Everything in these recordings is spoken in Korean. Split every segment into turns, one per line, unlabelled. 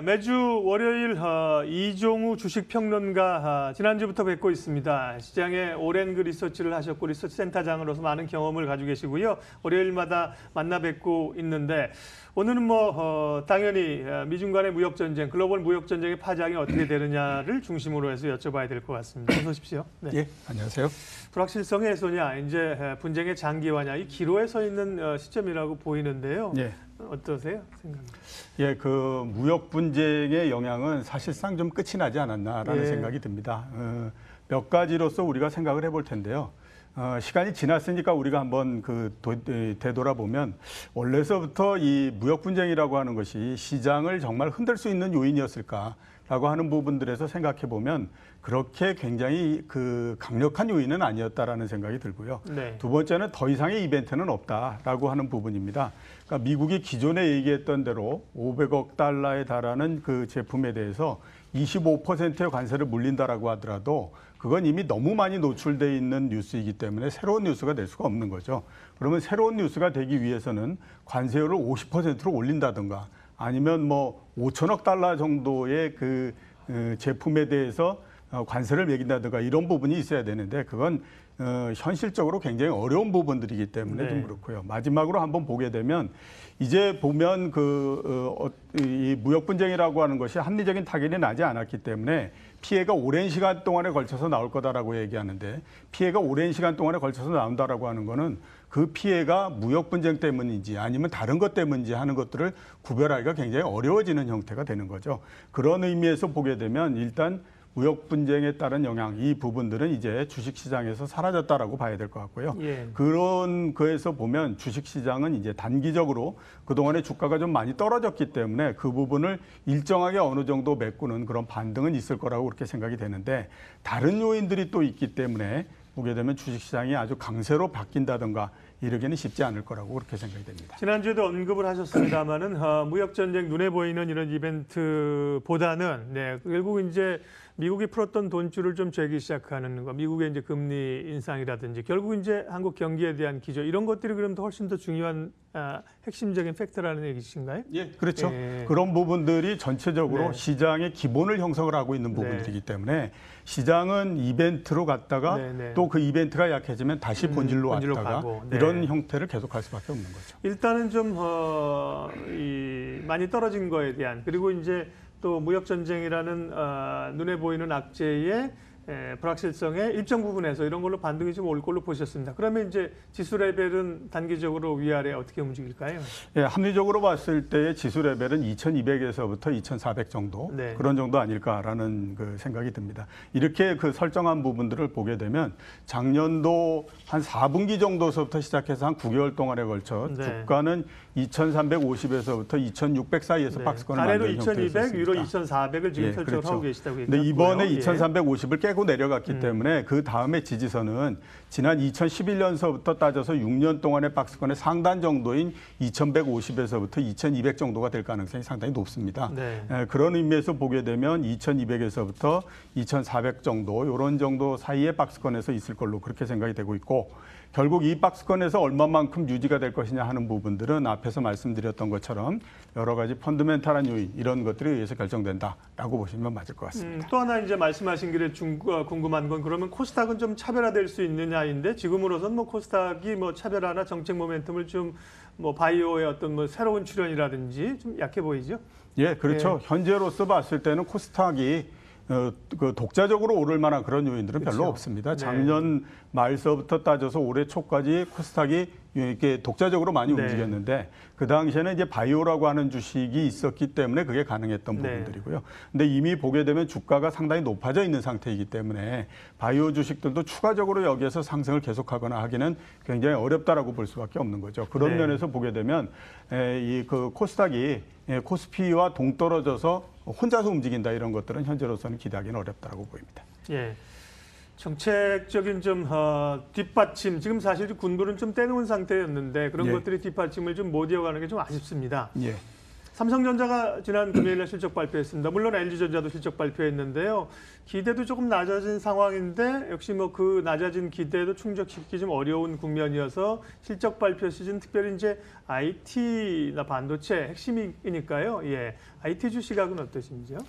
매주 월요일 이종우 주식평론가 지난주부터 뵙고 있습니다. 시장에 오랜 그 리서치를 하셨고 리서치 센터장으로서 많은 경험을 가지고 계시고요. 월요일마다 만나 뵙고 있는데 오늘은 당연히 미중 간의 무역 전쟁, 글로벌 무역 전쟁의 파장이 어떻게 되느냐를 중심으로 해서 여쭤봐야 될 것 같습니다. 어서 오십시오.
네. 예, 안녕하세요.
불확실성의 해소냐, 이제 분쟁의 장기화냐, 이 기로에 서 있는 시점이라고 보이는데요.
예.
어떠세요? 생각합니다.
예, 그 무역 분쟁의 영향은 사실상 좀 끝이 나지 않았나라는 생각이 듭니다. 몇 가지로서 우리가 생각을 해볼 텐데요. 시간이 지났으니까 우리가 한번 되돌아보면 원래서부터 이 무역 분쟁이라고 하는 것이 시장을 정말 흔들 수 있는 요인이었을까라고 하는 부분들에서 생각해 보면 그렇게 굉장히 강력한 요인은 아니었다라는 생각이 들고요. 네. 두 번째는 더 이상의 이벤트는 없다라고 하는 부분입니다. 그러니까 미국이 기존에 얘기했던 대로 500억 달러에 달하는 그 제품에 대해서 25%의 관세를 물린다라고 하더라도 그건 이미 너무 많이 노출돼 있는 뉴스이기 때문에 새로운 뉴스가 될 수가 없는 거죠. 그러면 새로운 뉴스가 되기 위해서는 관세율을 50%로 올린다든가 아니면 5천억 달러 정도의 제품에 대해서 관세를 매긴다든가 이런 부분이 있어야 되는데 그건 현실적으로 굉장히 어려운 부분들이기 때문에 좀 그렇고요. 마지막으로 한번 보게 되면 이제 보면 이 무역 분쟁이라고 하는 것이 합리적인 타결이 나지 않았기 때문에 피해가 오랜 시간 동안에 걸쳐서 나올 거다라고 얘기하는데 피해가 오랜 시간 동안에 걸쳐서 나온다라고 하는 거는 그 피해가 무역 분쟁 때문인지 아니면 다른 것 때문인지 하는 것들을 구별하기가 굉장히 어려워지는 형태가 되는 거죠. 그런 의미에서 보게 되면 일단 무역 분쟁에 따른 영향, 이 부분들은 이제 주식시장에서 사라졌다라고 봐야 될 것 같고요. 예. 그런 거에서 보면 주식시장은 이제 단기적으로 그동안에 주가가 좀 많이 떨어졌기 때문에 그 부분을 일정하게 어느 정도 메꾸는 그런 반등은 있을 거라고 그렇게 생각이 되는데 다른 요인들이 또 있기 때문에 보게 되면 주식시장이 아주 강세로 바뀐다든가 이러기는 쉽지 않을 거라고 그렇게 생각이 됩니다.
지난주에도 언급을 하셨습니다마는 무역 전쟁 눈에 보이는 이런 이벤트보다는 결국 이제 미국이 풀었던 돈줄을 좀 재기 시작하는 거, 미국의 이제 금리 인상이라든지 결국 이제 한국 경기에 대한 기조 이런 것들이 그럼 더 훨씬 더 중요한 핵심적인 팩터라는 얘기신가요?
예, 그렇죠. 그런 부분들이 전체적으로 시장의 기본을 형성을 하고 있는 부분들이기 때문에 시장은 이벤트로 갔다가 또 그 이벤트가 약해지면 다시 본질로 왔다가 이런 형태를 계속할 수밖에 없는 거죠.
일단은 좀 많이 떨어진 거에 대한 그리고 이제 또 무역 전쟁이라는 눈에 보이는 악재의 불확실성의 일정 부분에서 이런 걸로 반등이 좀 올 걸로 보셨습니다. 그러면 이제 지수 레벨은 단기적으로 위아래 어떻게 움직일까요?
예, 합리적으로 봤을 때의 지수 레벨은 2200에서부터 2400 정도 그런 정도 아닐까라는 생각이 듭니다. 이렇게 설정한 부분들을 보게 되면 작년도 한 4분기 정도서부터 시작해서 한 9개월 동안에 걸쳐 주가는 2350에서부터 2600 사이에서 박스권을 만든 형태였습니다.
아래로 2200, 위로 2400을 지금 설정을 하고 계시다고 얘기했고요.
근데 이번에 2350을 깨고 내려갔기 때문에 그 다음에 지지선은 지난 2011년서부터 따져서 6년 동안의 박스권의 상단 정도인 2150에서부터 2200 정도가 될 가능성이 상당히 높습니다. 그런 의미에서 보게 되면 2200에서부터 2400 정도 이런 정도 사이의 박스권에서 있을 걸로 그렇게 생각이 되고 있고 결국 이 박스권에서 얼마만큼 유지가 될 것이냐 하는 부분들은 앞에서 말씀드렸던 것처럼 여러 가지 펀드멘탈한 요인 이런 것들에 의해서 결정된다라고 보시면 맞을 것 같습니다.
또 하나 이제 말씀하신 길에 궁금한 건 그러면 코스닥은 좀 차별화될 수 있느냐인데 지금으로선 코스닥이 차별화나 정책 모멘텀을 좀 바이오의 어떤 새로운 출현이라든지 좀 약해 보이죠?
예, 그렇죠. 현재로서 봤을 때는 코스닥이 독자적으로 오를 만한 그런 요인들은 별로 없습니다. 작년 말서부터 따져서 올해 초까지 코스닥이 이렇게 독자적으로 많이 움직였는데 그 당시에는 이제 바이오라고 하는 주식이 있었기 때문에 그게 가능했던 부분들이고요. 근데 이미 보게 되면 주가가 상당히 높아져 있는 상태이기 때문에 바이오 주식들도 추가적으로 여기에서 상승을 계속하거나 하기는 굉장히 어렵다라고 볼 수밖에 없는 거죠. 그런 면에서 보게 되면 코스닥이 코스피와 동떨어져서 혼자서 움직인다 이런 것들은 현재로서는 기대하기는 어렵다고 보입니다.
예. 정책적인 좀 뒷받침, 지금 사실 군부는 좀 떼놓은 상태였는데 그런 것들이 뒷받침을 좀 못 이어가는 게 좀 아쉽습니다. 삼성전자가 지난 금요일에 실적 발표했습니다. 물론 LG전자도 실적 발표했는데요. 기대도 조금 낮아진 상황인데 역시 그 낮아진 기대도 충족시키기 좀 어려운 국면이어서 실적 발표 시즌 특별히 이제 IT나 반도체 핵심이니까요. IT주 시각은 어떠신지요?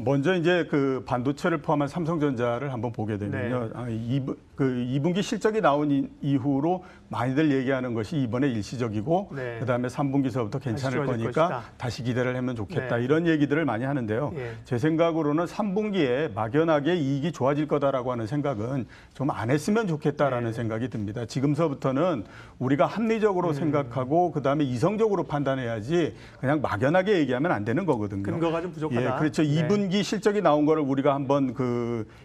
먼저 이제 그 반도체를 포함한 삼성전자를 한번 보게 되면요.
네.
2분기 실적이 나온 이후로 많이들 얘기하는 것이 이번에 일시적이고
네.
그다음에 3분기서부터 괜찮을 거니까
것이다.
다시 기대를 하면 좋겠다.
네.
이런 얘기들을 많이 하는데요.
예.
제 생각으로는 3분기에 막연하게 이익이 좋아질 거다라고 하는 생각은 좀 안 했으면 좋겠다라는
네.
생각이 듭니다. 지금서부터는 우리가 합리적으로 생각하고 그다음에 이성적으로 판단해야지 그냥 막연하게 얘기하면 안 되는 거거든요.
근거가 좀 부족하다.
예, 그렇죠.
네.
2분기 실적이 나온 거를 우리가 한번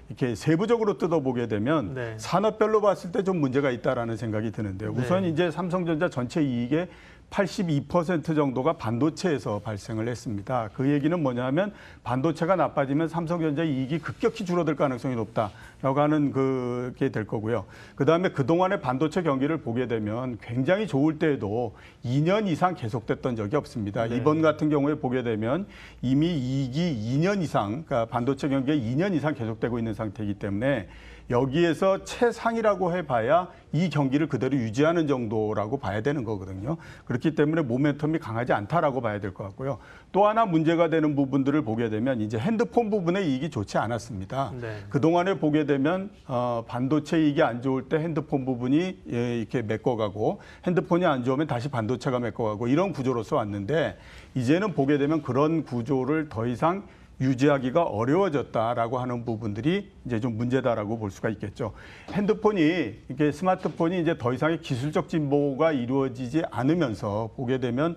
이렇게 세부적으로 뜯어보게 되면
네.
산업별로 봤을 때 좀 문제가 있다라는 생각이 드는데요. 우선
네.
이제 삼성전자 전체 이익의 82% 정도가 반도체에서 발생을 했습니다. 그 얘기는 뭐냐면 반도체가 나빠지면 삼성전자 이익이 급격히 줄어들 가능성이 높다라고 하는 그게 될 거고요. 그다음에 그동안의 반도체 경기를 보게 되면 굉장히 좋을 때에도 2년 이상 계속됐던 적이 없습니다.
네.
이번 같은 경우에 보게 되면 이미 이익이 2년 이상, 그러니까 반도체 경기가 2년 이상 계속되고 있는 상태이기 때문에 여기에서 최상이라고 해봐야 이 경기를 그대로 유지하는 정도라고 봐야 되는 거거든요. 그렇기 때문에 모멘텀이 강하지 않다라고 봐야 될 것 같고요. 또 하나 문제가 되는 부분들을 보게 되면 이제 핸드폰 부분의 이익이 좋지 않았습니다.
네.
그동안에 보게 되면 반도체 이익이 안 좋을 때 핸드폰 부분이 이렇게 메꿔가고 핸드폰이 안 좋으면 다시 반도체가 메꿔가고 이런 구조로서 왔는데 이제는 보게 되면 그런 구조를 더 이상 유지하기가 어려워졌다라고 하는 부분들이 이제 좀 문제다라고 볼 수가 있겠죠. 이게 스마트폰이 이제 더 이상의 기술적 진보가 이루어지지 않으면서 보게 되면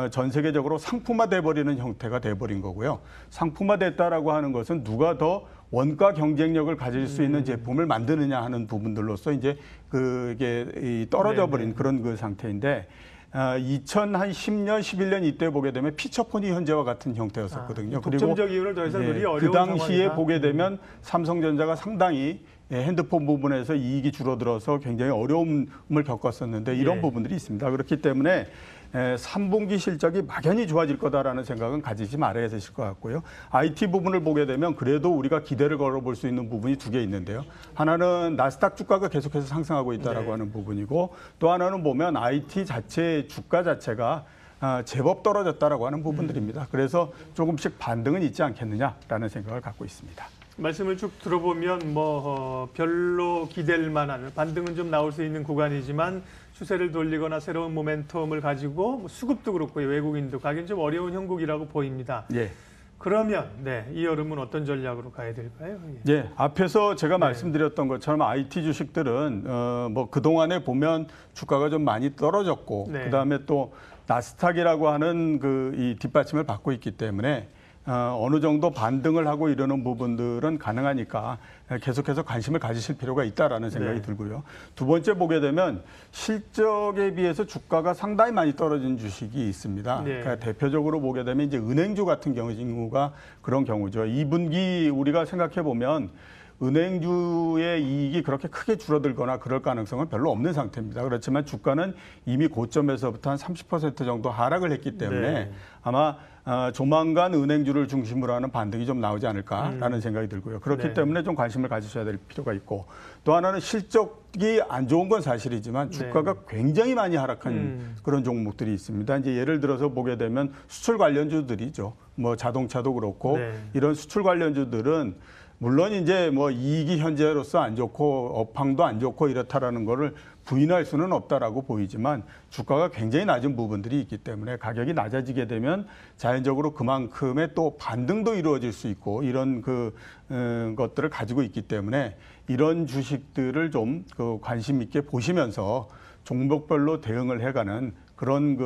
전 세계적으로 상품화돼 버리는 형태가 돼 버린 거고요. 상품화됐다라고 하는 것은 누가 더 원가 경쟁력을 가질 수 있는 제품을 만드느냐 하는 부분들로서 이제 그게 떨어져 버린 그런 그 상태인데 2010년, 11년 이때 보게 되면 피처폰이 현재와 같은 형태였었거든요.
독점적 이윤을 더 이상 누리기 어려운
그 당시에
상황이다.
보게 되면 삼성전자가 상당히 핸드폰 부분에서 이익이 줄어들어서 굉장히 어려움을 겪었었는데 이런 부분들이 있습니다. 그렇기 때문에 3분기 실적이 막연히 좋아질 거다라는 생각은 가지지 말아야 되실 것 같고요. IT 부분을 보게 되면 그래도 우리가 기대를 걸어볼 수 있는 부분이 두 개 있는데요. 하나는 나스닥 주가가 계속해서 상승하고 있다라고 하는 부분이고 또 하나는 보면 IT 자체 주가 자체가 제법 떨어졌다라고 하는 부분들입니다. 그래서 조금씩 반등은 있지 않겠느냐라는 생각을 갖고 있습니다.
말씀을 쭉 들어보면 별로 기댈 만한 반등은 좀 나올 수 있는 구간이지만 추세를 돌리거나 새로운 모멘텀을 가지고 수급도 그렇고 외국인도 가긴 좀 어려운 형국이라고 보입니다.
예.
그러면 이 여름은 어떤 전략으로 가야 될까요?
예, 앞에서 제가 말씀드렸던 것처럼 IT 주식들은 그동안에 보면 주가가 좀 많이 떨어졌고 그다음에 또 나스닥이라고 하는 이 뒷받침을 받고 있기 때문에 어느 정도 반등을 하고 이러는 부분들은 가능하니까 계속해서 관심을 가지실 필요가 있다라는 생각이 들고요. 두 번째 보게 되면 실적에 비해서 주가가 상당히 많이 떨어진 주식이 있습니다. 그러니까 대표적으로 보게 되면 이제 은행주 같은 경우가 그런 경우죠. 2분기 우리가 생각해 보면 은행주의 이익이 그렇게 크게 줄어들거나 그럴 가능성은 별로 없는 상태입니다. 그렇지만 주가는 이미 고점에서부터 한 30% 정도 하락을 했기 때문에 아마 조만간 은행주를 중심으로 하는 반등이 좀 나오지 않을까라는 생각이 들고요. 그렇기 때문에 좀 관심을 가지셔야 될 필요가 있고 또 하나는 실적이 안 좋은 건 사실이지만 주가가 굉장히 많이 하락한 그런 종목들이 있습니다. 이제 예를 들어서 보게 되면 수출 관련주들이죠. 자동차도 그렇고 이런 수출 관련주들은 물론 이제 이익이 현재로서 안 좋고 업황도 안 좋고 이렇다라는 거를 부인할 수는 없다라고 보이지만 주가가 굉장히 낮은 부분들이 있기 때문에 가격이 낮아지게 되면 자연적으로 그만큼의 또 반등도 이루어질 수 있고 이런 것들을 가지고 있기 때문에 이런 주식들을 좀 관심 있게 보시면서 종목별로 대응을 해가는 그런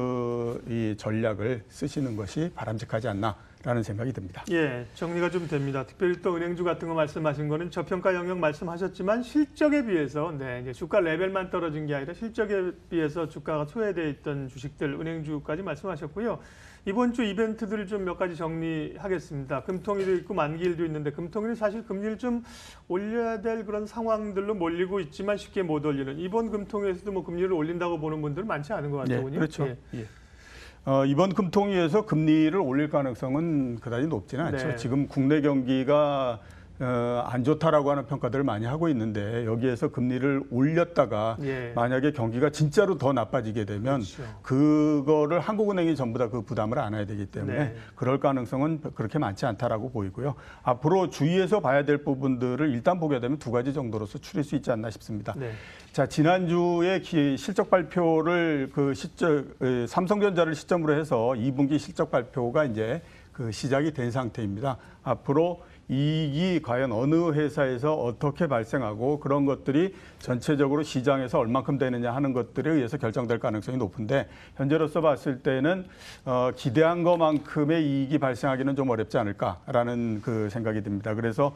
이 전략을 쓰시는 것이 바람직하지 않나라는 생각이 듭니다.
예, 정리가 좀 됩니다. 특별히 또 은행주 같은 거 말씀하신 거는 저평가 영역 말씀하셨지만 실적에 비해서 이제 주가 레벨만 떨어진 게 아니라 실적에 비해서 주가가 소외되어 있던 주식들 은행주까지 말씀하셨고요. 이번 주 이벤트들을 좀 몇 가지 정리하겠습니다. 금통일도 있고 만기일도 있는데 금통일은 사실 금리를 좀 올려야 될 그런 상황들로 몰리고 있지만 쉽게 못 올리는 이번 금통일에서도 금리를 올린다고 보는 분들은 많지 않은 것 같더군요.
그렇죠. 이번 금통위에서 금리를 올릴 가능성은 그다지 높지는 않죠. 지금 국내 경기가 안 좋다라고 하는 평가들을 많이 하고 있는데 여기에서 금리를 올렸다가
예.
만약에 경기가 진짜로 더 나빠지게 되면
그렇죠.
그거를 한국은행이 전부 다 그 부담을 안아야 되기 때문에
네.
그럴 가능성은 그렇게 많지 않다라고 보이고요. 앞으로 주의해서 봐야 될 부분들을 일단 보게 되면 두 가지 정도로서 추릴 수 있지 않나 싶습니다.
네.
자, 지난주에 실적 발표를 삼성전자를 시점으로 해서 2분기 실적 발표가 이제 시작이 된 상태입니다. 앞으로 이익이 과연 어느 회사에서 어떻게 발생하고 그런 것들이 전체적으로 시장에서 얼만큼 되느냐 하는 것들에 의해서 결정될 가능성이 높은데 현재로서 봤을 때는 기대한 것만큼의 이익이 발생하기는 좀 어렵지 않을까라는 생각이 듭니다. 그래서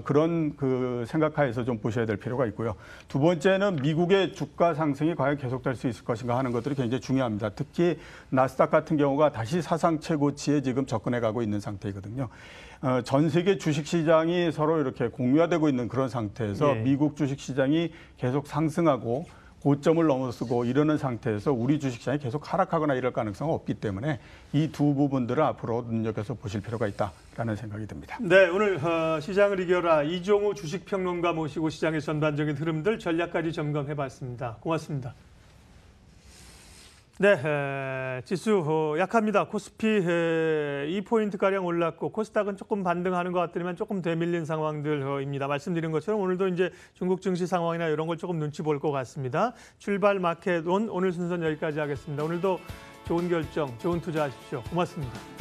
그런 생각하에서 좀 보셔야 될 필요가 있고요. 두 번째는 미국의 주가 상승이 과연 계속될 수 있을 것인가 하는 것들이 굉장히 중요합니다. 특히 나스닥 같은 경우가 다시 사상 최고치에 지금 접근해 가고 있는 상태이거든요. 전 세계 주식시장이 서로 이렇게 공유화되고 있는 그런 상태에서
예.
미국 주식시장이 계속 상승하고 고점을 넘어서고 이러는 상태에서 우리 주식시장이 계속 하락하거나 이럴 가능성은 없기 때문에 이 두 부분들을 앞으로 눈여겨서 보실 필요가 있다라는 생각이 듭니다.
네, 오늘 시장을 이겨라 이종우 주식평론가 모시고 시장의 전반적인 흐름들 전략까지 점검해봤습니다. 고맙습니다. 네, 지수 약합니다. 코스피 2포인트가량 올랐고 코스닥은 조금 반등하는 것 같더니만 조금 되밀린 상황들입니다. 말씀드린 것처럼 오늘도 이제 중국 증시 상황이나 이런 걸 조금 눈치 볼 것 같습니다. 출발 마켓 온 오늘 순서는 여기까지 하겠습니다. 오늘도 좋은 결정, 좋은 투자하십시오. 고맙습니다.